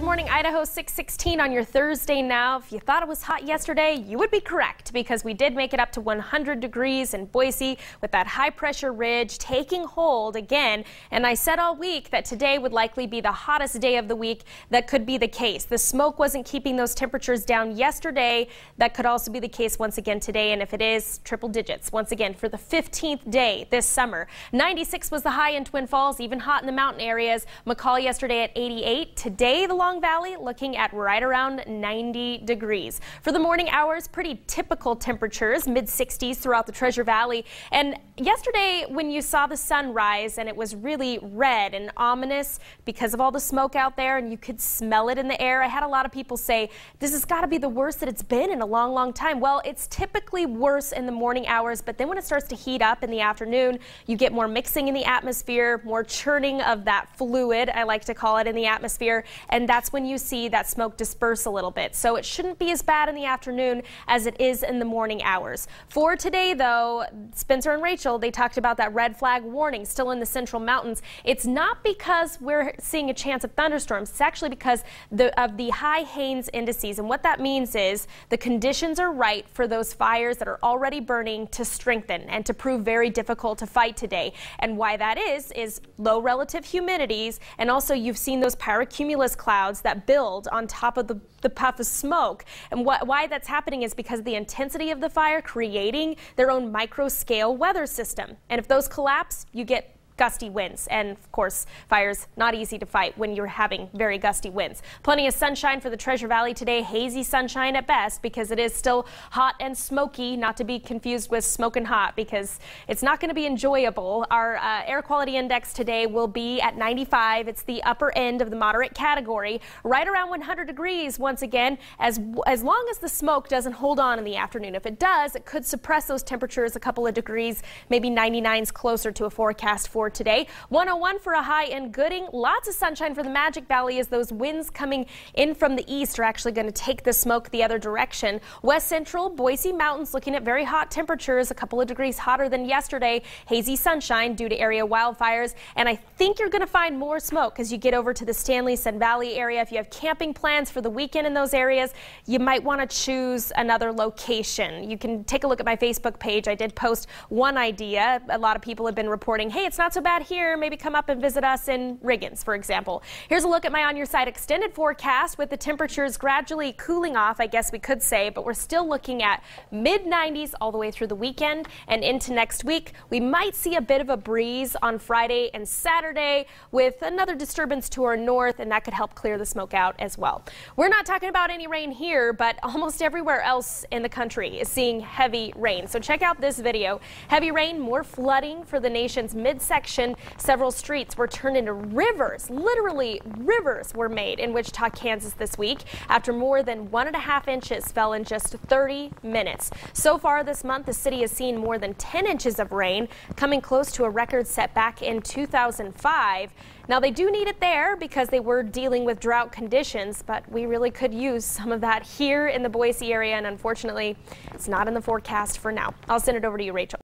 morning, Idaho 616 on your Thursday now. If you thought it was hot yesterday, you would be correct because we did make it up to 100 degrees in Boise with that high pressure ridge taking hold again. And I said all week that today would likely be the hottest day of the week. That could be the case. The smoke wasn't keeping those temperatures down yesterday. That could also be the case once again today. And if it is, triple digits once again for the 15th day this summer. 96 was the high in Twin Falls, even hot in the mountain areas. McCall yesterday at 88. Today, the Long Valley looking at right around 90 degrees. For the morning hours, pretty typical temperatures, mid-60s throughout the Treasure Valley. And yesterday, when you saw the sun rise and it was really red and ominous because of all the smoke out there and you could smell it in the air, I had a lot of people say, this has got to be the worst that it's been in a long, long time. Well, it's typically worse in the morning hours, but then when it starts to heat up in the afternoon, you get more mixing in the atmosphere, more churning of that fluid, I like to call it, in the atmosphere, and that's when you see that smoke disperse a little bit. So it shouldn't be as bad in the afternoon as it is in the morning hours. For today, though, Spencer and Rachel, they talked about that red flag warning still in the central mountains. It's not because we're seeing a chance of thunderstorms. It's actually because of the high Haines indices. And what that means is the conditions are right for those fires that are already burning to strengthen and to prove very difficult to fight today. And why that is low relative humidities, and also you've seen those pyrocumulus clouds that build on top of the puff of smoke. And why that's happening is because of the intensity of the fire creating their own micro-scale weather system. And if those collapse, you get gusty winds, and of course fire's not easy to fight when you're having very gusty winds. Plenty of sunshine for the Treasure Valley today, hazy sunshine at best because it is still hot and smoky, not to be confused with smoking hot because it's not going to be enjoyable. Our air quality index today will be at 95. It's the upper end of the moderate category, right around 100 degrees once again, as long as the smoke doesn't hold on in the afternoon. If it does, it could suppress those temperatures a couple of degrees, maybe 99's closer to a forecast for today. 101 for a high in Gooding. Lots of sunshine for the Magic Valley as those winds coming in from the east are actually going to take the smoke the other direction. West Central, Boise Mountains looking at very hot temperatures, a couple of degrees hotter than yesterday. Hazy sunshine due to area wildfires. And I think you're going to find more smoke as you get over to the Stanley Sun Valley area. If you have camping plans for the weekend in those areas, you might want to choose another location. You can take a look at my Facebook page. I did post one idea. A lot of people have been reporting, hey, it's not so bad here, maybe come up and visit us in Riggins, for example. Here's a look at my On Your Side extended forecast with the temperatures gradually cooling off, I guess we could say, but we're still looking at mid-90s all the way through the weekend and into next week. We might see a bit of a breeze on Friday and Saturday with another disturbance to our north, and that could help clear the smoke out as well. We're not talking about any rain here, but almost everywhere else in the country is seeing heavy rain. So check out this video. Heavy rain, more flooding for the nation's midsection. Several streets were turned into rivers. Literally rivers were made in Wichita, Kansas this week after more than 1.5 inches fell in just 30 minutes. So far this month, the city has seen more than 10 inches of rain, coming close to a record set back in 2005. Now, they do need it there because they were dealing with drought conditions, but we really could use some of that here in the Boise area, and unfortunately, it's not in the forecast for now. I'll send it over to you, Rachel.